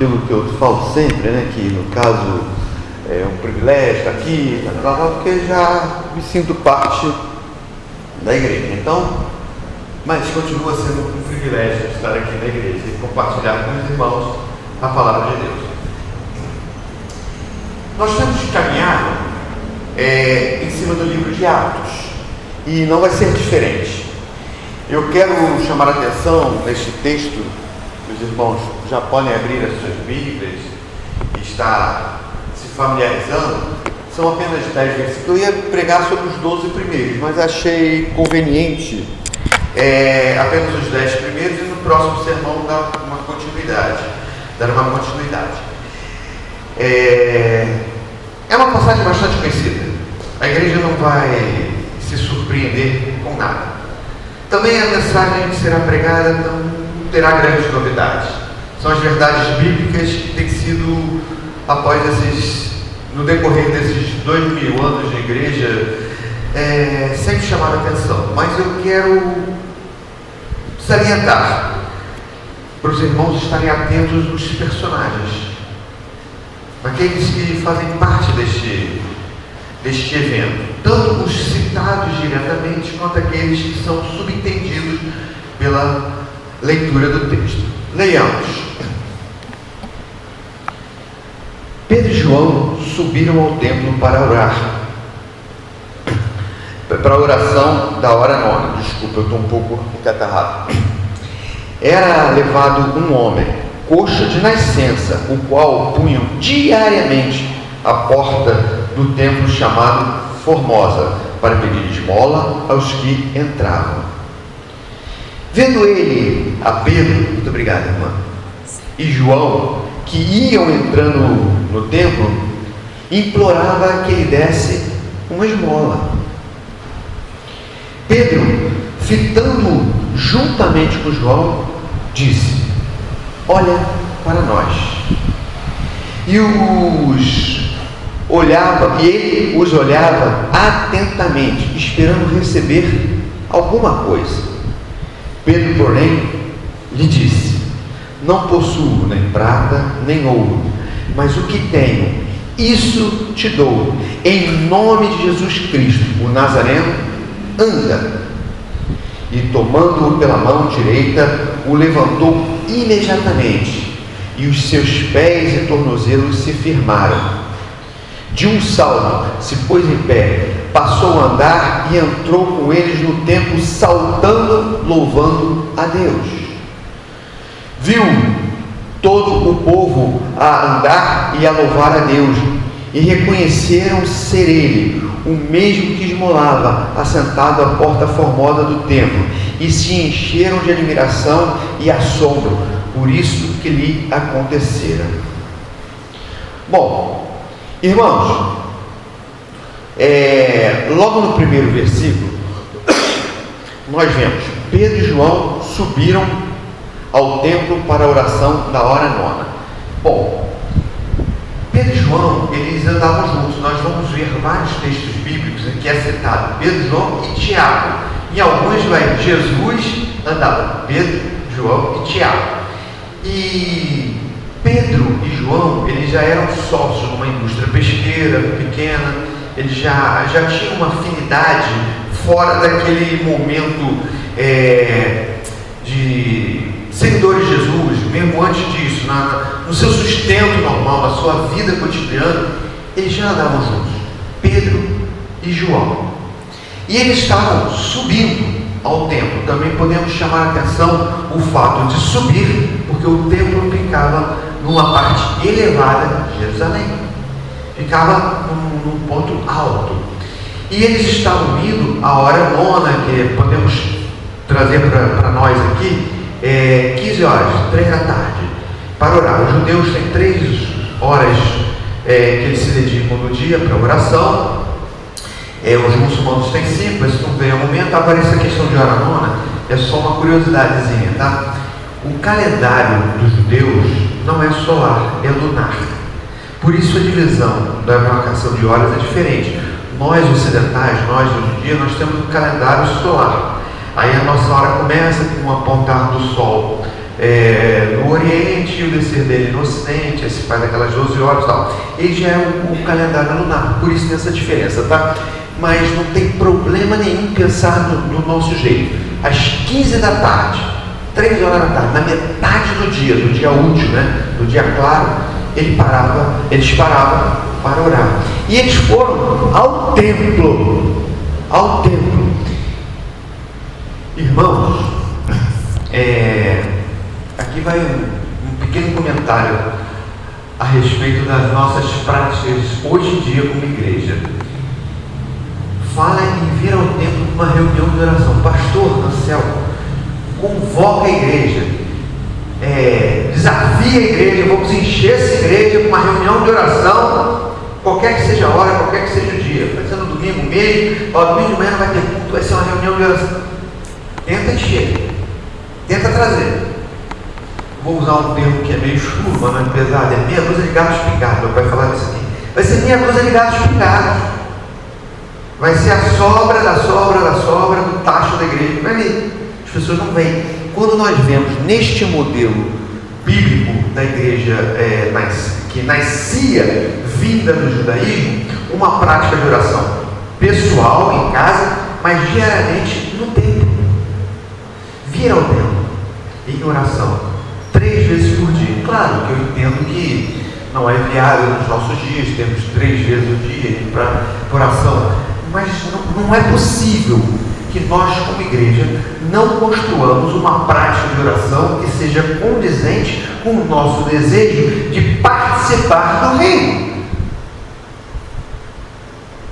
Aquilo que eu falo sempre, né, que no caso é um privilégio estar aqui, porque já me sinto parte da igreja. Então, mas continua sendo um privilégio estar aqui na igreja e compartilhar com os irmãos a palavra de Deus. Nós temos caminhado em cima do livro de Atos e não vai ser diferente. Eu quero chamar a atenção neste texto. Os irmãos já podem abrir as suas Bíblias e estar se familiarizando. São apenas 10 versículos. Eu ia pregar sobre os 12 primeiros, mas achei conveniente apenas os 10 primeiros e no próximo sermão dar uma continuidade. É uma passagem bastante conhecida. A igreja não vai se surpreender com nada. Também a mensagem que será pregada não terá grandes novidades. São as verdades bíblicas que têm sido, no decorrer desses 2000 anos de igreja, sempre chamaram a atenção. Mas eu quero salientar para os irmãos estarem atentos nos personagens, aqueles que fazem parte deste evento, tanto os citados diretamente quanto aqueles que são subentendidos pela leitura do texto. Leiamos. Pedro e João subiram ao templo para orar, para a oração da hora nona. Desculpa, eu estou um pouco encatarrado. Era levado um homem, coxo de nascença, o qual punham diariamente à porta do templo chamado Formosa, para pedir esmola aos que entravam. Vendo ele a Pedro, muito obrigado, irmã, e João, que iam entrando no templo, implorava que ele desse uma esmola. Pedro, fitando juntamente com João, disse: olha para nós. E ele os olhava atentamente, esperando receber alguma coisa. Pedro, porém, lhe disse: não possuo nem prata nem ouro, mas o que tenho, isso te dou. Em nome de Jesus Cristo, o Nazareno, anda. E tomando-o pela mão direita, o levantou imediatamente, e os seus pés e tornozelos se firmaram. De um salto se pôs em pé, passou a andar e entrou com eles no templo, saltando, louvando a Deus. Viu todo o povo a andar e a louvar a Deus, e reconheceram ser ele o mesmo que esmolava, assentado à porta formosa do templo, e se encheram de admiração e assombro por isso que lhe acontecera. Bom, irmãos, logo no primeiro versículo, nós vemos: Pedro e João subiram ao templo para a oração da hora nona. Bom, Pedro e João, eles andavam juntos. Nós vamos ver vários textos bíblicos em que é citado Pedro, João e Tiago. Em alguns vai Jesus andava Pedro, João e Tiago. E Pedro e João, eles já eram sócios numa indústria pesqueira pequena. Eles já tinham uma afinidade fora daquele momento de seguidores de Jesus. Mesmo antes disso, no seu sustento normal, na sua vida cotidiana, eles já andavam juntos, Pedro e João. E eles estavam subindo ao templo. Também podemos chamar a atenção o fato de subir, porque o templo ficava numa parte elevada de Jerusalém, ficava num ponto alto, e eles estavam indo à hora nona, que podemos trazer para nós aqui, 15 horas, 3 da tarde, para orar. Os judeus têm 3 horas que eles se dedicam no dia para oração. Os muçulmanos têm 5, esse não veio ao momento. Agora, essa questão de hora nona é só uma curiosidadezinha, tá? O calendário dos judeus não é solar, é lunar. Por isso a divisão da marcação de horas é diferente. Nós ocidentais, nós hoje em dia, nós temos um calendário solar. Aí a nossa hora começa com o apontar do sol no Oriente e o descer dele no Ocidente, aí se faz aquelas 12 horas e tal. Ele já é o calendário lunar, por isso tem essa diferença, tá? Mas não tem problema nenhum pensar no nosso jeito. Às 15 da tarde, 3 horas da tarde, na metade do dia útil, né? Do dia claro, eles paravam para orar. E eles foram ao templo. Irmãos, aqui vai um pequeno comentário a respeito das nossas práticas hoje em dia como igreja. Fala em vir ao templo para uma reunião de oração. Pastor do céu, convoca a igreja, desafia a igreja, vamos encher essa igreja para uma reunião de oração, qualquer que seja a hora, qualquer que seja o dia. Vai ser no domingo mesmo, domingo de manhã não vai ter culto, vai ser uma reunião de oração. Tenta encher, tenta trazer. Vou usar um termo que é meio chulo, mas não é pesado, é meia dúzia de gatos pingados. Meu pai falava isso aqui. Vai ser meia dúzia de gatos pingados. Vai ser a sobra do tacho da igreja. Vai ver, as pessoas não vêm. Quando nós vemos neste modelo bíblico da igreja que nascia vinda do judaísmo, uma prática de oração pessoal em casa, mas diariamente no templo. Vir ao templo em oração 3 vezes por dia. Claro que eu entendo que não é viável nos nossos dias, temos 3 vezes o dia para oração, mas não é possível que nós, como igreja, não construamos uma prática de oração que seja condizente com o nosso desejo de participar do reino.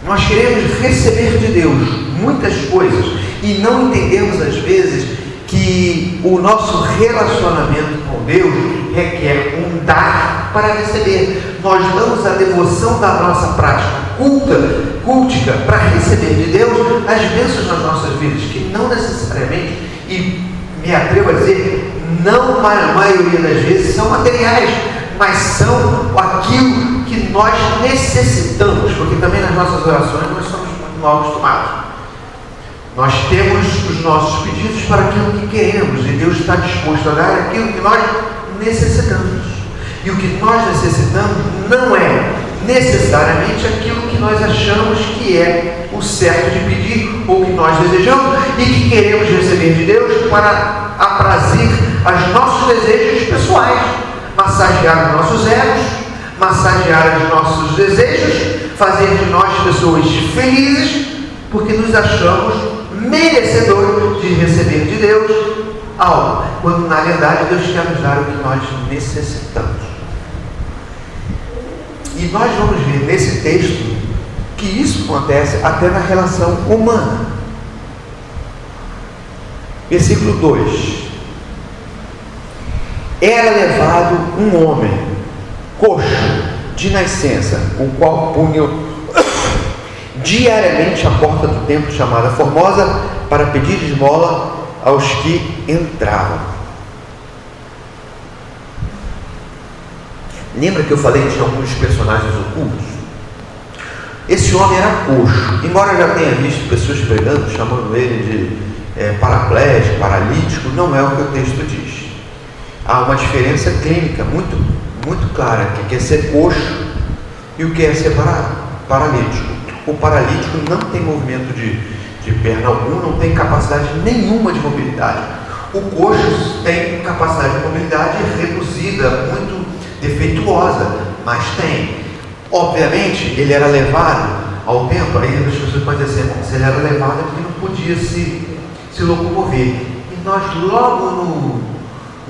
Nós queremos receber de Deus muitas coisas e não entendemos às vezes que o nosso relacionamento com Deus requer um dar para receber. Nós damos a devoção da nossa prática cultica para receber de Deus as bênçãos nas nossas vidas, que não necessariamente, e me atrevo a dizer, não a maioria das vezes são materiais, mas são aquilo que nós necessitamos, porque também nas nossas orações nós somos muito mal acostumados. Nós temos os nossos pedidos para aquilo que queremos, e Deus está disposto a dar aquilo que nós necessitamos. E o que nós necessitamos não é necessariamente aquilo que nós achamos que é o certo de pedir, ou que nós desejamos e que queremos receber de Deus para aprazir aos nossos desejos pessoais, massagear os nossos egos, massagear os nossos desejos, fazer de nós pessoas felizes, porque nos achamos merecedores de receber de Deus algo, quando na verdade Deus quer nos dar o que nós necessitamos. E nós vamos ver nesse texto que isso acontece até na relação humana. Versículo 2: era levado um homem coxo de nascença, o qual punha diariamente a porta do templo chamada Formosa para pedir esmola aos que entravam. Lembra que eu falei que tinha alguns personagens ocultos? Esse homem era coxo, embora eu já tenha visto pessoas pregando, chamando ele de paraplégico, paralítico, não é o que o texto diz. Há uma diferença clínica muito, muito clara, que quer ser coxo e o que é ser paralítico. O paralítico não tem movimento de perna algum, não tem capacidade nenhuma de mobilidade. O coxo tem capacidade de mobilidade reduzida, muito defeituosa, mas tem. Obviamente, ele era levado ao templo, aí as pessoas podem dizer, se ele era levado é porque não podia se locomover. E nós, logo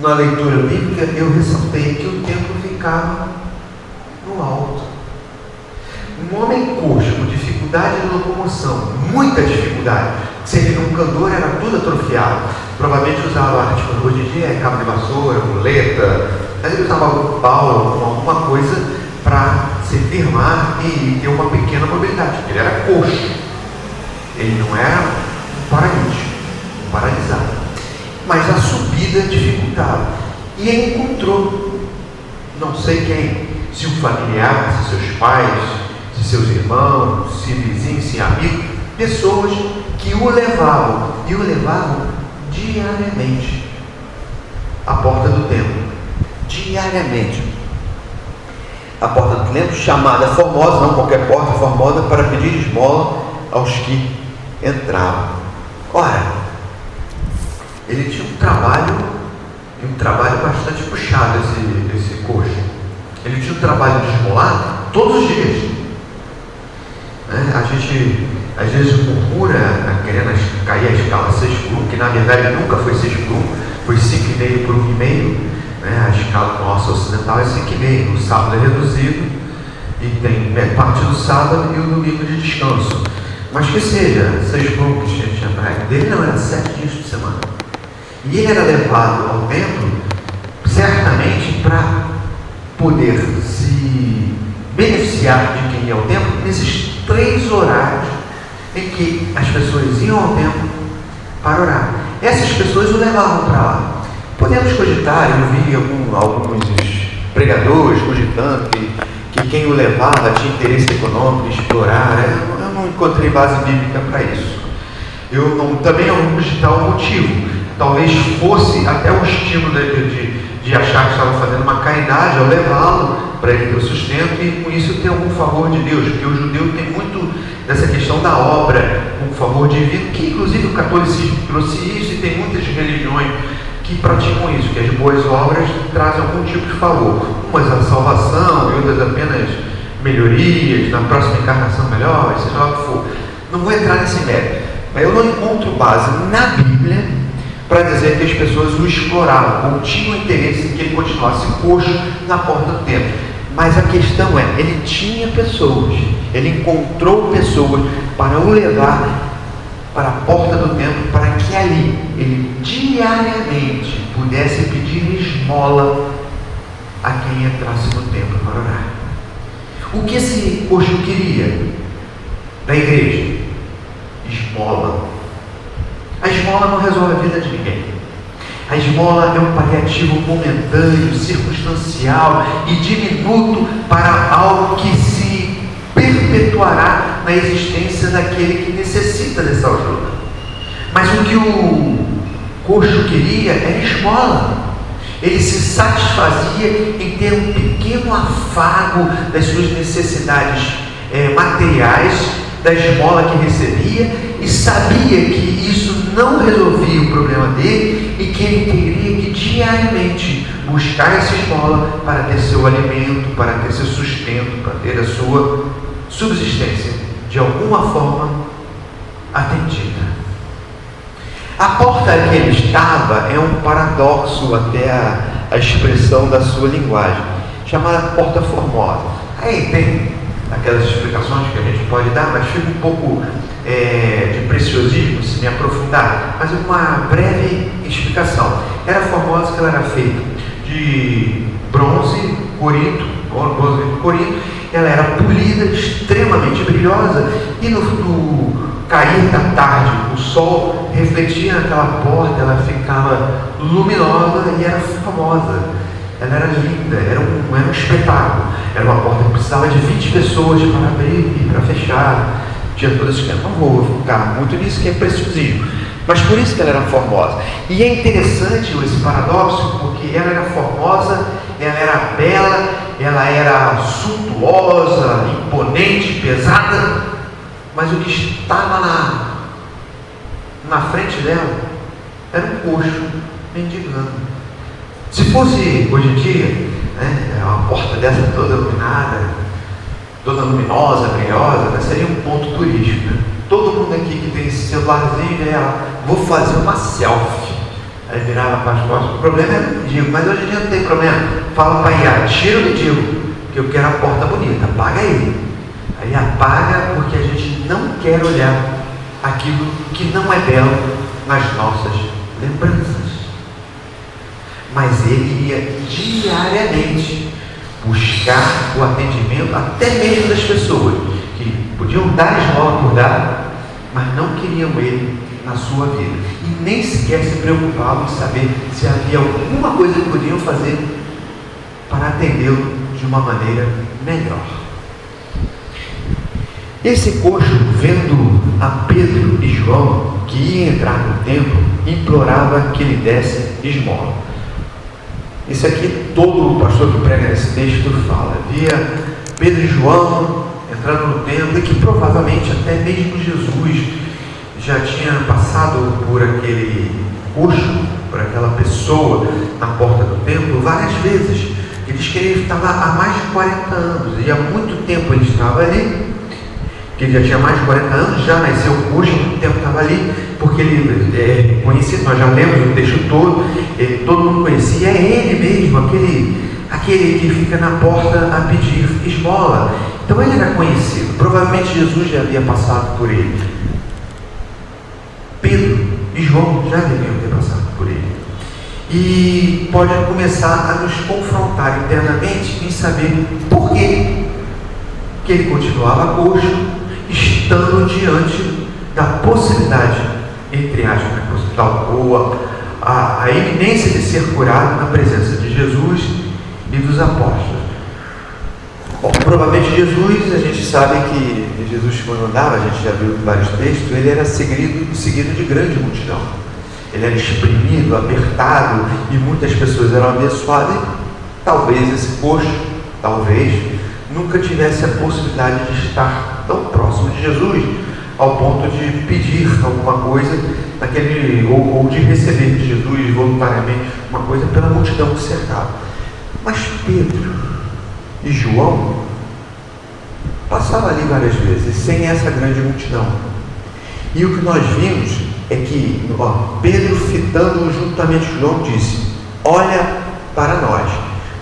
na leitura bíblica, eu ressaltei que o templo ficava no alto. Um homem coxo, com dificuldade de locomoção, muita dificuldade, servindo um candor, era tudo atrofiado. Provavelmente usava arte, hoje em dia cabo de vassoura, muleta, mas ele usava um pau, alguma coisa para se firmar e ter uma pequena mobilidade. Ele era coxo, ele não era um paralítico, um paralisado, mas a subida dificultava. E ele encontrou, não sei quem, se um familiar, se seus pais, se seus irmãos, se vizinhos, se amigos, pessoas que o levavam, e o levavam diariamente. à porta do templo, diariamente. A porta do templo, chamada Formosa, não qualquer porta, Formosa, para pedir esmola aos que entravam. Ora, ele tinha um trabalho bastante puxado, esse coxo. Ele tinha um trabalho de esmolar todos os dias. A gente às vezes murmura, querendo cair a escala 6:1, que na verdade nunca foi 6:1, foi 5,5 por 1,5. A escala nossa ocidental é 5,5. O sábado é reduzido e tem parte do sábado e o domingo de descanso. Mas que seja 6:1 que tinha praga dele, não, era 7 dias por semana. E ele era levado ao templo certamente para poder se beneficiar de quem ia ao templo nesses 3 horários em que as pessoas iam ao templo para orar. Essas pessoas o levavam para lá. Podemos cogitar, eu vi alguns pregadores cogitando que quem o levava tinha interesse econômico de explorar. Eu não encontrei base bíblica para isso. Também não vou cogitar o motivo. Talvez fosse até um estímulo de achar que estava fazendo uma caridade ao levá-lo para ele ter o sustento e com isso ter algum favor de Deus, porque o judeu tem muito dessa questão da obra, um favor divino, que inclusive o catolicismo trouxe isso, e tem muitas religiões que praticam isso, que as boas obras trazem algum tipo de favor, umas a salvação e outras apenas melhorias, na próxima encarnação melhor, seja lá o que for. Não vou entrar nesse mérito, mas eu não encontro base na Bíblia para dizer que as pessoas o exploravam ou tinham interesse em que ele continuasse coxo na porta do templo. Mas a questão é, ele tinha pessoas, ele encontrou pessoas para o levar para a porta do templo, para que ali ele diariamente pudesse pedir esmola a quem entrasse no templo para orar. O que esse coxo queria da igreja? Esmola. A esmola não resolve a vida de ninguém. A esmola é um paliativo momentâneo, circunstancial e diminuto para algo que se perpetuará na existência daquele que necessita dessa ajuda. Mas o que o coxo queria era esmola. Ele se satisfazia em ter um pequeno afago das suas necessidades materiais, da esmola que recebia, e sabia que isso não resolvia o problema dele e que ele teria que diariamente buscar essa esmola para ter seu alimento, para ter seu sustento, para ter a sua subsistência de alguma forma atendida. A porta que ele estava é um paradoxo até a expressão da sua linguagem, chamada Porta Formosa. Aí tem aquelas explicações que a gente pode dar, mas fica um pouco de preciosismo se me aprofundar, mas uma breve explicação. Era formosa porque ela era feita de bronze corinto, ela era polida, extremamente brilhosa, e no cair da tarde o sol refletia naquela porta, ela ficava luminosa e era famosa. Ela era linda, era um espetáculo. Era uma porta que precisava de 20 pessoas para abrir e para fechar. Tinha todo esse esquema. Não vou ficar muito nisso, que é preciosismo. Mas por isso que ela era formosa. E é interessante esse paradoxo, porque ela era formosa, ela era bela, ela era suntuosa, imponente, pesada, mas o que estava na frente dela era um coxo mendigando. Se fosse hoje em dia, uma porta dessa toda iluminada, toda luminosa, brilhosa, seria um ponto turístico. Todo mundo aqui que tem esse celularzinho, vou fazer uma selfie. Aí virava para as costas. O problema é o mendigo, mas hoje em dia não tem problema. Fala para IA, tira o mendigo, que eu quero a porta bonita, apaga ele. Aí apaga porque a gente não quer olhar aquilo que não é belo nas nossas lembranças. Mas ele ia diariamente buscar o atendimento até mesmo das pessoas que podiam dar esmola por dar, mas não queriam ele na sua vida e nem sequer se preocupavam em saber se havia alguma coisa que podiam fazer para atendê-lo de uma maneira melhor. Esse coxo, vendo a Pedro e João que ia entrar no templo, implorava que lhe desse esmola. Isso aqui todo pastor que prega nesse texto fala. Via Pedro e João entrando no templo, e que provavelmente até mesmo Jesus já tinha passado por aquele coxo, por aquela pessoa na porta do templo várias vezes. Ele diz que ele estava há mais de 40 anos, e há muito tempo ele estava ali, que ele já tinha mais de 40 anos, já nasceu coxo, há muito tempo estava ali, porque ele é conhecido, nós já lemos o texto todo, todo mundo conhecia, é ele mesmo, aquele que fica na porta a pedir esmola. Então ele era conhecido, provavelmente Jesus já havia passado por ele. Pedro e João já deviam ter passado por ele. E pode começar a nos confrontar internamente em saber por que ele continuava coxo, estando diante da possibilidade, entre aspas, a iminência de ser curado na presença de Jesus e dos apóstolos. Bom, provavelmente Jesus, a gente sabe que Jesus, quando andava, a gente já viu vários textos, ele era seguido de grande multidão. Ele era exprimido, apertado, e muitas pessoas eram abençoadas. E talvez esse coxo, nunca tivesse a possibilidade de estar tão próximo de Jesus, ao ponto de pedir alguma coisa ou de receber de Jesus voluntariamente uma coisa pela multidão que cercava. Mas Pedro e João passavam ali várias vezes, sem essa grande multidão. E o que nós vimos é que Pedro, fitando juntamente com João, disse: olha para nós.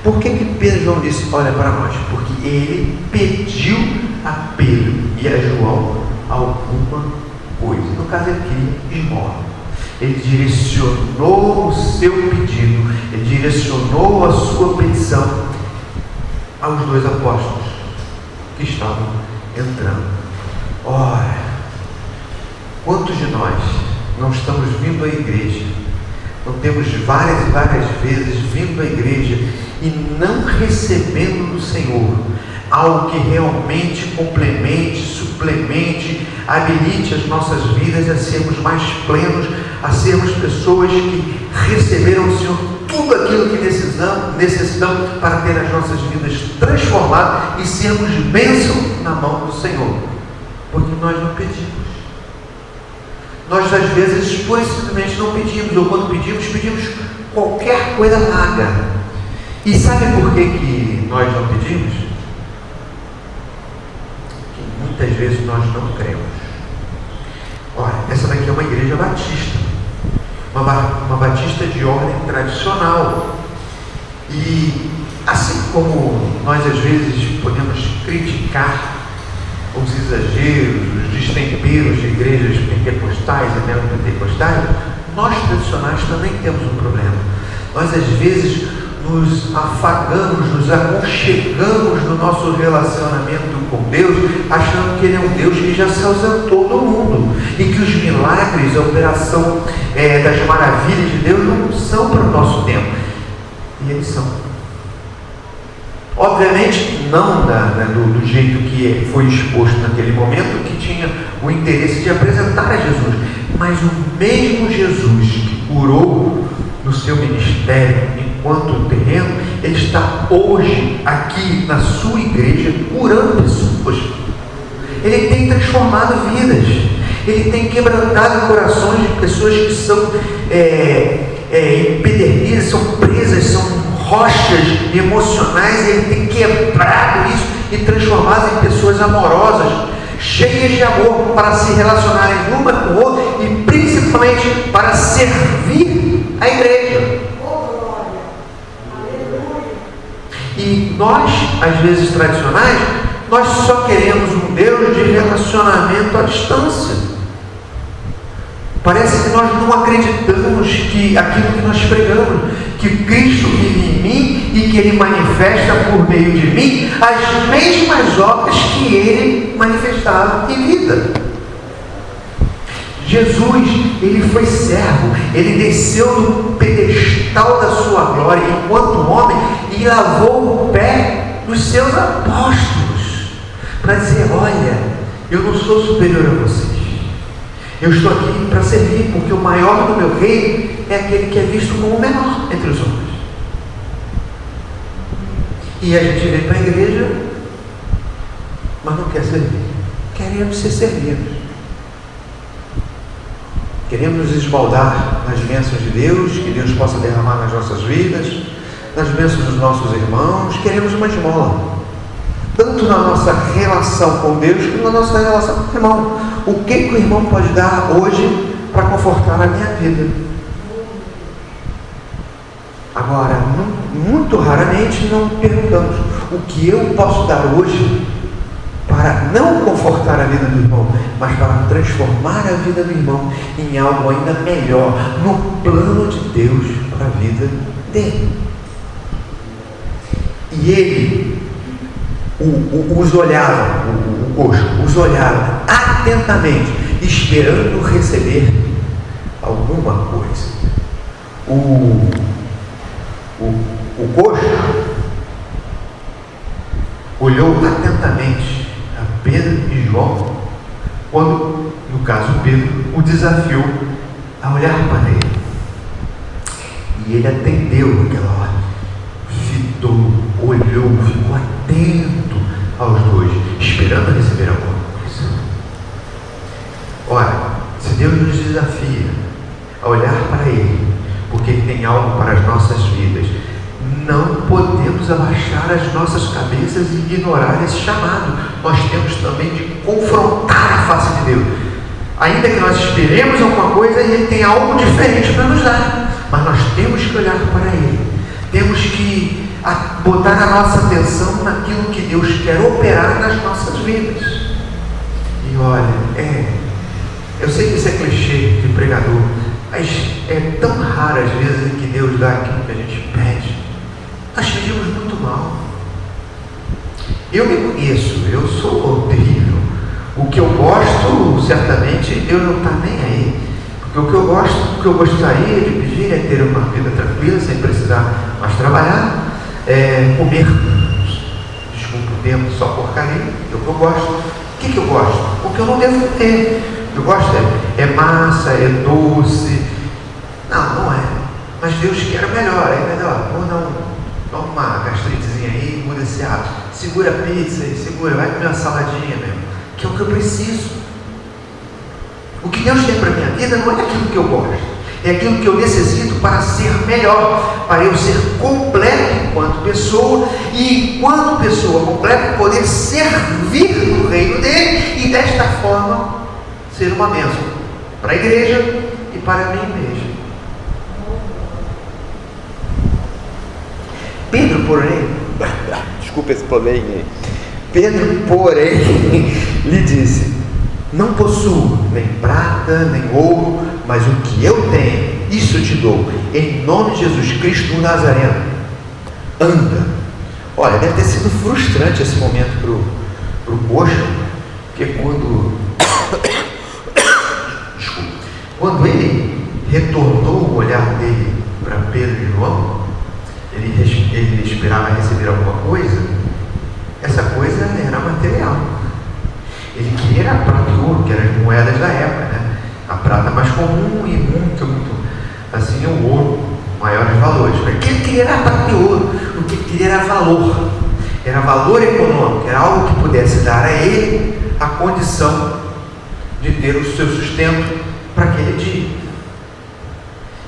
Por que Pedro e João disse olha para nós? Porque ele pediu a Pedro e a João alguma coisa. No caso, ele queria esmola. Ele direcionou o seu pedido, ele direcionou a sua petição aos dois apóstolos que estavam entrando. Ora, quantos de nós não estamos vindo à igreja, não temos várias e várias vezes vindo à igreja e não recebendo do Senhor algo que realmente complemente, suplemente, habilite as nossas vidas a sermos mais plenos, a sermos pessoas que receberam do Senhor tudo aquilo que necessitamos para ter as nossas vidas transformadas e sermos bênção na mão do Senhor? Porque nós não pedimos. Nós às vezes pura e simplesmente não pedimos, ou quando pedimos qualquer coisa vaga. E sabe por que nós não pedimos? Que muitas vezes nós não cremos. Olha, essa daqui é uma igreja batista, uma batista de ordem tradicional. E assim como nós às vezes podemos criticar os exageros, os destemperos de igrejas pentecostais e neopentecostais, nós tradicionais também temos um problema. Nós às vezes nos afagamos, nos aconchegamos no nosso relacionamento com Deus, achando que Ele é um Deus que já se ausentou do mundo e que os milagres, a operação das maravilhas de Deus não são para o nosso tempo. E eles são. Obviamente não do jeito que foi exposto naquele momento, que tinha o interesse de apresentar a Jesus, mas o mesmo Jesus que curou no seu ministério enquanto terreno, ele está hoje aqui na sua igreja curando pessoas. Ele tem transformado vidas, ele tem quebrantado corações de pessoas que são empedernidas, são presas, são rochas emocionais. Ele tem quebrado isso e transformado em pessoas amorosas, cheias de amor, para se relacionarem uma com a outra e principalmente para servir a igreja. E nós, às vezes tradicionais, nós só queremos um Deus de relacionamento à distância. Parece que nós não acreditamos que aquilo que nós pregamos, que Cristo vive em mim e que Ele manifesta por meio de mim as mesmas obras que Ele manifestava em vida. Jesus, Ele foi servo, Ele desceu do pedestal da sua glória enquanto homem e lavou o pé dos seus apóstolos, para dizer: olha, eu não sou superior a vocês, eu estou aqui para servir, porque o maior do meu reino é aquele que é visto como o menor entre os homens. E a gente vem para a igreja, mas não quer servir. Queremos ser servidos. Queremos nos esbaldar nas bênçãos de Deus, que Deus possa derramar nas nossas vidas, nas bênçãos dos nossos irmãos. Queremos uma esmola, tanto na nossa relação com Deus, como na nossa relação com o irmão. O que o irmão pode dar hoje para confortar a minha vida? Agora, muito raramente não perguntamos o que eu posso dar hoje para não confortar a vida do irmão, mas para transformar a vida do irmão em algo ainda melhor, no plano de Deus para a vida dele. E ele os olhava, o coxo, os olhava atentamente, esperando receber alguma coisa. O coxo olhou atentamente a Pedro e João, quando, no caso, Pedro o desafiou a olhar para ele. E ele atendeu aquela hora, fitou, olhou, ficou atento aos dois, esperando receber alguma coisa. Ora, se Deus nos desafia a olhar para Ele, porque Ele tem algo para as nossas vidas, não podemos abaixar as nossas cabeças e ignorar esse chamado. Nós temos também de confrontar a face de Deus, ainda que nós esperemos alguma coisa e Ele tem algo diferente para nos dar, mas nós temos que olhar para Ele, temos que botar a nossa atenção naquilo que Deus quer operar nas nossas vidas. E olha, eu sei que isso é clichê de pregador, mas é tão raro às vezes que Deus dá aquilo que a gente pede. Nós pedimos muito mal. Eu me conheço, eu sou terrível. O que eu gosto, certamente, Deus não está nem aí. Porque o que eu gostaria de pedir é ter uma vida tranquila, sem precisar mais trabalhar, comer, desculpa o termo, só porcaria. É o que eu gosto. O que eu gosto? O que eu não devo ter. O que eu gosto é massa, é doce. Não é. Mas Deus quer melhor, é melhor. Ou não. Toma uma gastritezinha aí, muda esse hábito. Segura a pizza aí, segura, vai comer uma saladinha mesmo. Que é o que eu preciso. O que Deus tem para a minha vida não é aquilo que eu gosto, é aquilo que eu necessito para ser melhor, para eu ser completo enquanto pessoa, e enquanto pessoa completa, poder servir no reino dele e desta forma ser uma bênção para a igreja e para mim mesmo. Pedro, porém, desculpa esse problema aí. Pedro, porém, lhe disse: não possuo nem prata, nem ouro, mas o que eu tenho, isso eu te dou, em nome de Jesus Cristo o Nazareno. Anda. Olha, deve ter sido frustrante esse momento para o coxo, porque quando ele retornou o olhar dele para Pedro e João, ele esperava receber alguma coisa. Essa coisa era material. Ele queria a prata e ouro, que eram as moedas da época, né? A prata mais comum e muito assim, o ouro, maiores valores. Mas o que ele queria era a prata e ouro. O que ele queria era valor. Era valor econômico, era algo que pudesse dar a ele a condição de ter o seu sustento para aquele dia.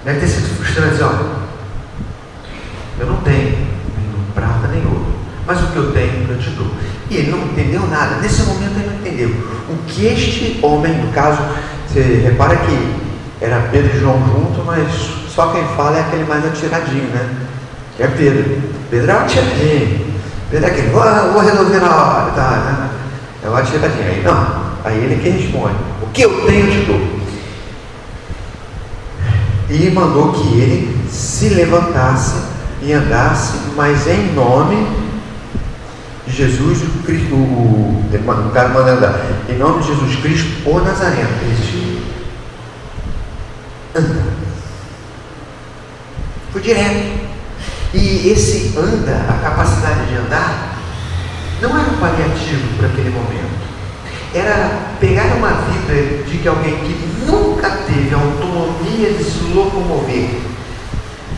Deve ter sido frustrante, olha, eu não tenho nem prata nem ouro, mas o que eu tenho eu te dou. E ele não entendeu nada. Nesse momento ele não entendeu o que este homem, no caso, você repara que era Pedro e João junto, mas só quem fala é aquele mais atiradinho, né? Que é Pedro. Pedro é um atiradinho. Pedro é aquele, vou resolver na hora, tá, né? É um atiradinho. Aí não, aí ele que responde: o que eu tenho eu te dou. E mandou que ele se levantasse e andasse, mas em nome de Jesus Cristo, o cara manda andar, em nome de Jesus Cristo, o Nazareno. Anda. Foi direto. E esse anda, a capacidade de andar, não era um paliativo para aquele momento. Era pegar uma vida de alguém que nunca teve autonomia de se locomover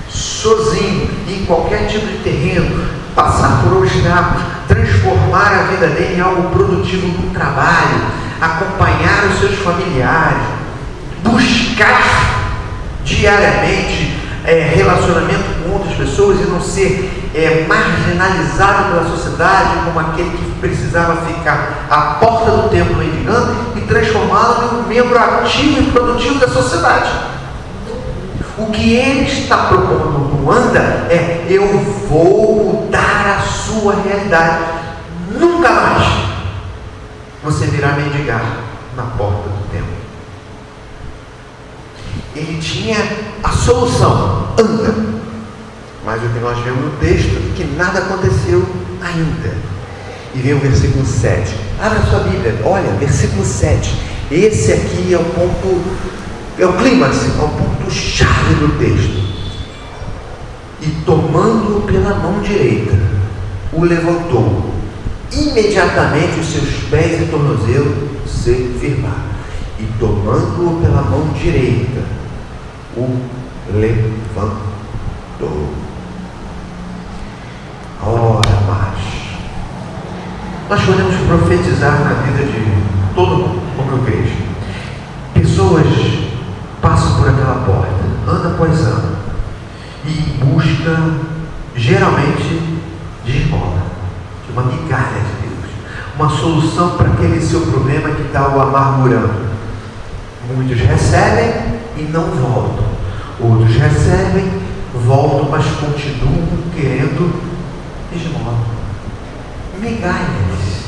sozinho, em qualquer tipo de terreno, passar por obstáculos, transformar a vida dele em algo produtivo no trabalho, acompanhar os seus familiares, buscar diariamente relacionamento com outras pessoas e não ser marginalizado pela sociedade como aquele que precisava ficar à porta do templo mendigando, e transformá-lo em um membro ativo e produtivo da sociedade. O que ele está propondo no Anda é: eu vou mudar a sua realidade. Nunca mais você virá mendigar na porta do templo. Ele tinha a solução: anda. Mas o que nós vemos no texto é que nada aconteceu ainda. E vem o versículo 7. Abra sua Bíblia, olha, versículo 7. Esse aqui é o ponto, é o clímax, é o ponto-chave do texto. E tomando-o pela mão direita, o levantou. Imediatamente os seus pés e tornozelo se firmaram. E tomando-o pela mão direita, o levantou. Ora, mas nós podemos profetizar na vida de todo mundo, como eu vejo. Pessoas passam por aquela porta, ano após ano, e buscam, geralmente, de esmola, de uma migalha de Deus, uma solução para aquele seu problema que está o amargurando. Muitos recebem e não voltam, outros recebem, voltam, mas continuam querendo esmola, migalhas.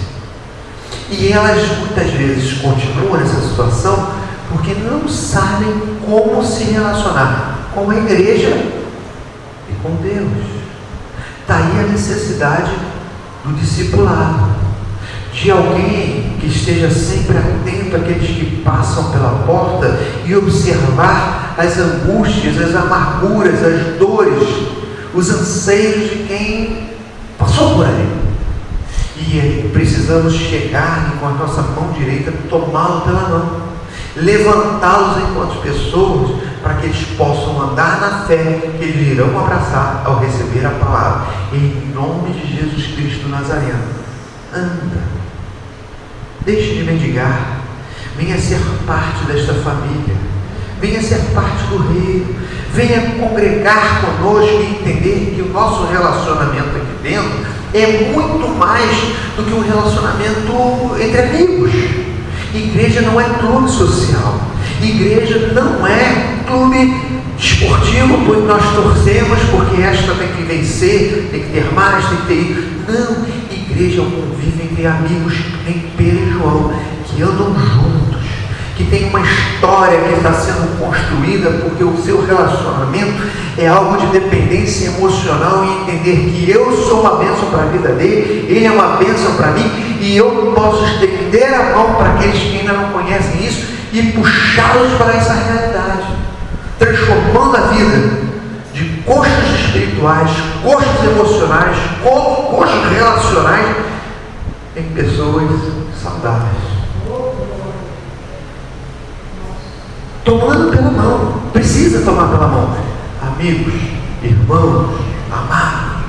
E elas muitas vezes continuam nessa situação porque não sabem como se relacionar com a igreja e com Deus. Daí a necessidade do discipulado, de alguém que esteja sempre atento àqueles que passam pela porta e observar as angústias, as amarguras, as dores, os anseios de quem passou por aí. E precisamos chegar e com a nossa mão direita tomá-lo pela mão, levantá-los enquanto pessoas, para que eles possam andar na fé, que eles irão abraçar ao receber a palavra. Em nome de Jesus Cristo Nazareno, anda, deixe de mendigar, venha ser parte desta família, venha ser parte do reino, venha congregar conosco e entender que o nosso relacionamento aqui dentro é muito mais do que um relacionamento entre amigos. Igreja não é clube social, igreja não é clube esportivo, porque nós torcemos, porque esta tem que vencer, tem que ter mais, tem que ter. Não, igreja é um convívio entre amigos, nem Pedro e João, que andam juntos, que tem uma história que está sendo construída, porque o seu relacionamento é algo de dependência emocional, e entender que eu sou uma bênção para a vida dele, ele é uma bênção para mim, e eu posso estender a mão para aqueles que ainda não conhecem isso e puxá-los para essa realidade, transformando a vida de costas espirituais, costas emocionais, costas relacionais em pessoas saudáveis. Tomando pela mão, precisa tomar pela mão. Amigos, irmãos, amados,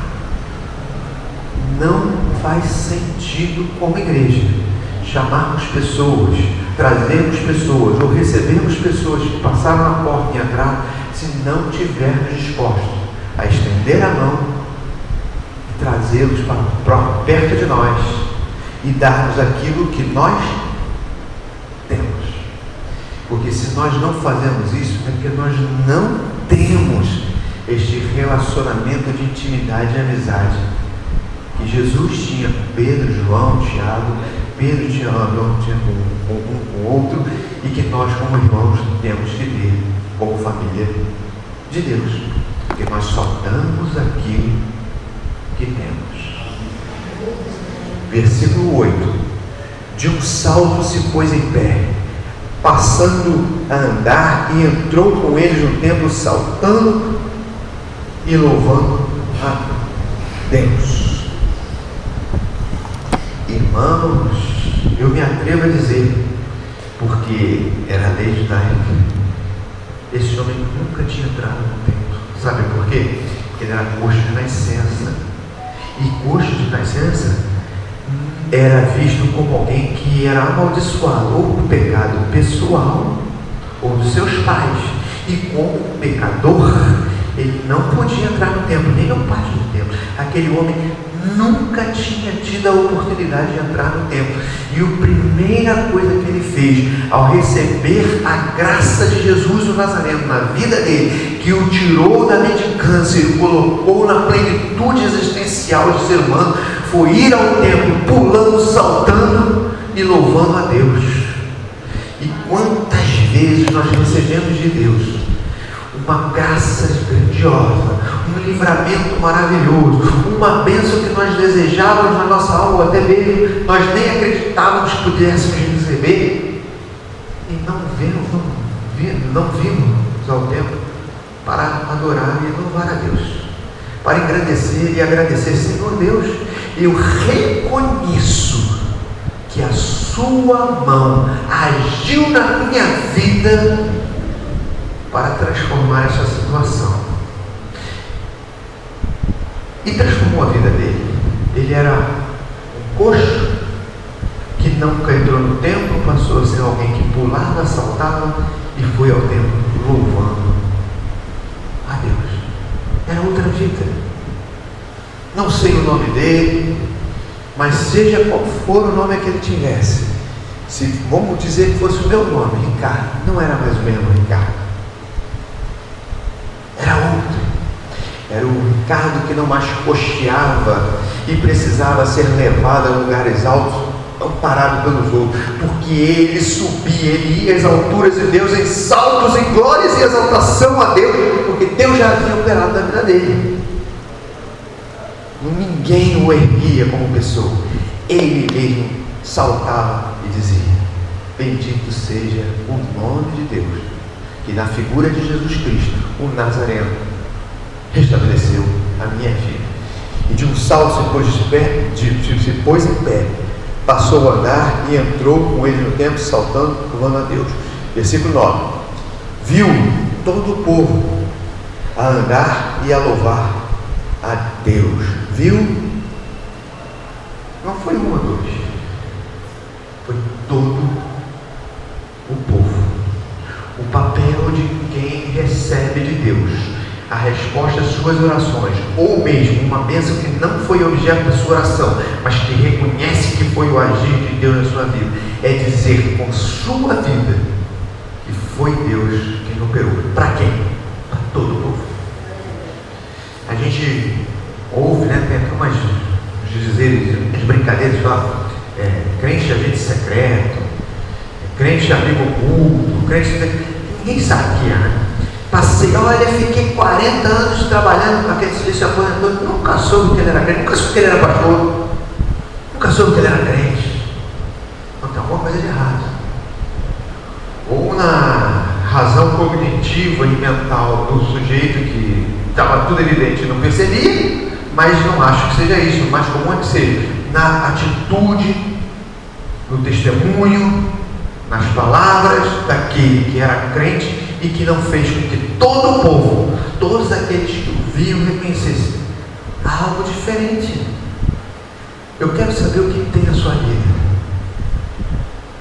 não faz sentido como igreja chamarmos pessoas, trazermos pessoas ou recebermos pessoas que passaram na porta e entraram, se não tivermos dispostos a estender a mão e trazê-los para perto de nós e darmos aquilo que nós temos. Porque se nós não fazemos isso, é porque nós não temos este relacionamento de intimidade e amizade que Jesus tinha com Pedro, João, Tiago. Pedro tinha com um outro, e que nós como irmãos temos que ter como família de Deus, porque nós só damos aquilo que temos. Versículo 8: de um salto se pôs em pé, passando a andar, e entrou com eles no templo, saltando e louvando a Deus. Irmãos, eu me atrevo a dizer, porque era a lei judaica, esse homem nunca tinha entrado no templo. Sabe por quê? Porque ele era coxo de nascença. E coxo de nascença era visto como alguém que era amaldiçoado ou por pecado pessoal ou dos seus pais. E como pecador, ele não podia entrar no templo, nem no pátio do templo. Aquele homem nunca tinha tido a oportunidade de entrar no templo. E a primeira coisa que ele fez, ao receber a graça de Jesus o Nazareno na vida dele, que o tirou da mendicância e o colocou na plenitude existencial de ser humano, foi ir ao templo, pulando, saltando e louvando a Deus. E quantas vezes nós recebemos de Deus uma graça grandiosa, um livramento maravilhoso, uma bênção que nós desejávamos na nossa alma, até mesmo nós nem acreditávamos que pudéssemos receber, e não vimos ao templo para adorar e louvar a Deus, para engrandecer e agradecer. Senhor Deus, eu reconheço que a sua mão agiu na minha vida para transformar essa situação. E transformou a vida dele. Ele era um coxo que nunca entrou no templo, passou a ser alguém que pulava, saltava e foi ao templo louvando a Deus. Era outra vida. Não sei o nome dele, mas seja qual for o nome que ele tivesse, se vamos dizer que fosse o meu nome, Ricardo, não era mais o mesmo Ricardo. Era outro. Era o Ricardo que não mais costeava e precisava ser levado a lugares altos, amparado pelos outros, porque ele subia, ele ia às alturas de Deus, em saltos, em glórias e exaltação a Deus, porque Deus já havia operado na vida dele. Ninguém o erguia como pessoa. Ele mesmo saltava e dizia: bendito seja o nome de Deus, que na figura de Jesus Cristo, o Nazareno, restabeleceu a minha vida. E de um salto se pôs em pé, passou a andar e entrou com ele no templo, saltando, louvando a Deus. Versículo 9: viu todo o povo a andar e a louvar a Deus. Viu? Não foi um ou dois, foi todo o povo. O papel de quem recebe de Deus a resposta às suas orações, ou mesmo uma bênção que não foi objeto da sua oração, mas que reconhece que foi o agir de Deus na sua vida, é dizer com sua vida que foi Deus quem operou. Para quem? Para todo o povo. A gente ouve, tem umas dizeres, as brincadeiras lá, crente agente secreto, crente amigo oculto, crente. Ninguém sabe o que é, né? Olha, fiquei 40 anos trabalhando com aquele se aposentou, nunca soube que ele era crente, nunca soube que ele era pastor, nunca soube que ele era crente. Então tem alguma coisa de errado. Ou na razão cognitiva e mental do sujeito que estava tudo evidente e não percebia, mas não acho que seja isso. O mais comum é que seja na atitude, no testemunho, nas palavras daquele que era crente e que não fez com que todo o povo, todos aqueles que o viam, reconhecessem algo diferente. Eu quero saber o que tem na sua vida.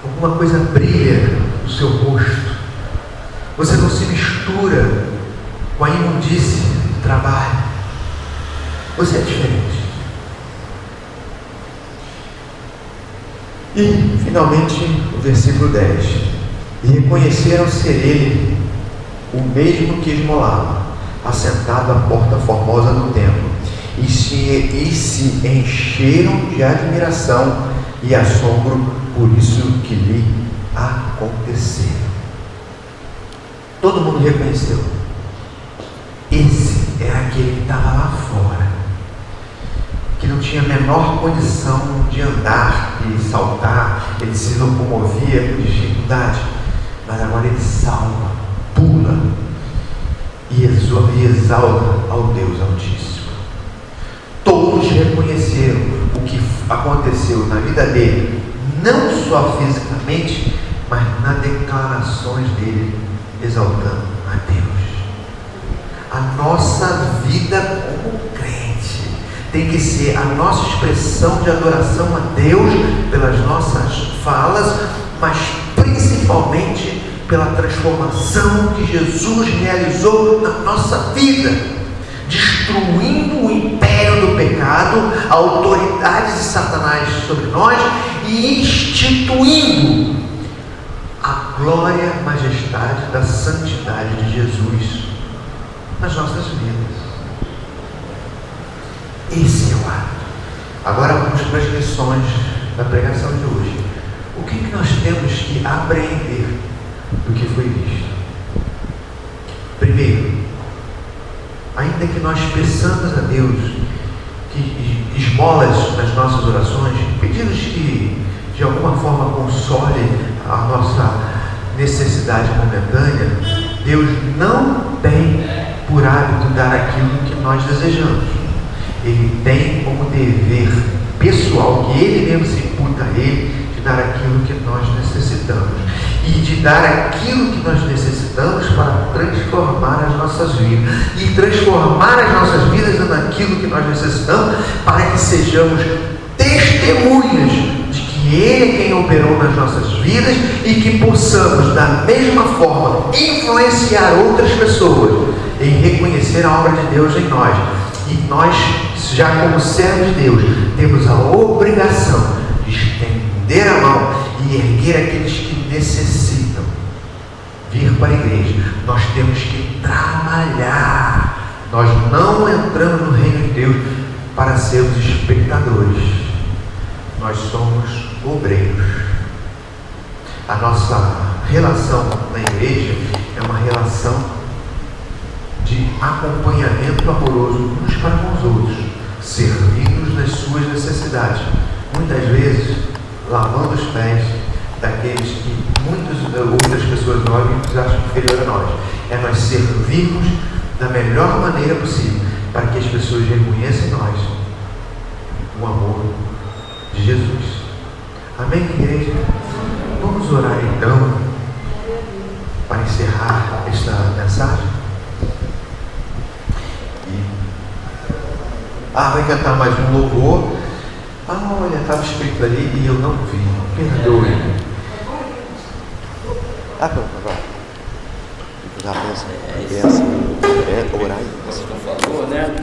Alguma coisa brilha no seu rosto. Você não se mistura com a imundície do trabalho. Você é diferente. E, finalmente, o versículo 10. E reconheceram ser ele o mesmo que esmolava, assentado à porta formosa do templo, e se encheram de admiração e assombro por isso que lhe aconteceu. Todo mundo reconheceu. Esse era aquele que estava lá fora, que não tinha a menor condição de andar e saltar, ele se locomovia com dificuldade, mas agora ele salva, pula e exalta ao Deus Altíssimo. Todos reconheceram o que aconteceu na vida dele, não só fisicamente, mas nas declarações dele, exaltando a Deus. A nossa vida como crente tem que ser a nossa expressão de adoração a Deus pelas nossas falas, mas principalmente pela transformação que Jesus realizou na nossa vida, destruindo o império do pecado, a autoridade de Satanás sobre nós e instituindo a glória e majestade da santidade de Jesus nas nossas vidas. Esse é o ato. Agora vamos para as lições da pregação de hoje. O que nós temos que apreender do que foi visto? Primeiro, ainda que nós peçamos a Deus que esmolas nas nossas orações, pedidos que de alguma forma console a nossa necessidade momentânea, Deus não tem por hábito dar aquilo que nós desejamos. Ele tem como dever pessoal que Ele mesmo se imputa a Ele, de dar aquilo que nós necessitamos e de dar aquilo que nós necessitamos para transformar as nossas vidas e transformar as nossas vidas naquilo que nós necessitamos para que sejamos testemunhas de que Ele é quem operou nas nossas vidas e que possamos da mesma forma influenciar outras pessoas em reconhecer a obra de Deus em nós. E nós, já como servos de Deus, temos a obrigação de estender a mão e erguer aqueles que necessitam vir para a igreja. Nós temos que trabalhar. Nós não entramos no reino de Deus para sermos espectadores. Nós somos obreiros. A nossa relação na igreja é uma relação de acompanhamento amoroso uns para com os outros, servindo-nos nas suas necessidades, muitas vezes lavando os pés daqueles que muitas outras pessoas olham e nos acham inferior a nós. É nós servirmos da melhor maneira possível para que as pessoas reconheçam em nós o amor de Jesus. Amém, igreja? Vamos orar então para encerrar esta mensagem. Vai cantar mais um louvor. Olha, estava escrito ali e eu não vi. Perdoe. Pronto, agora. Já pensa. Orar. Por favor, né?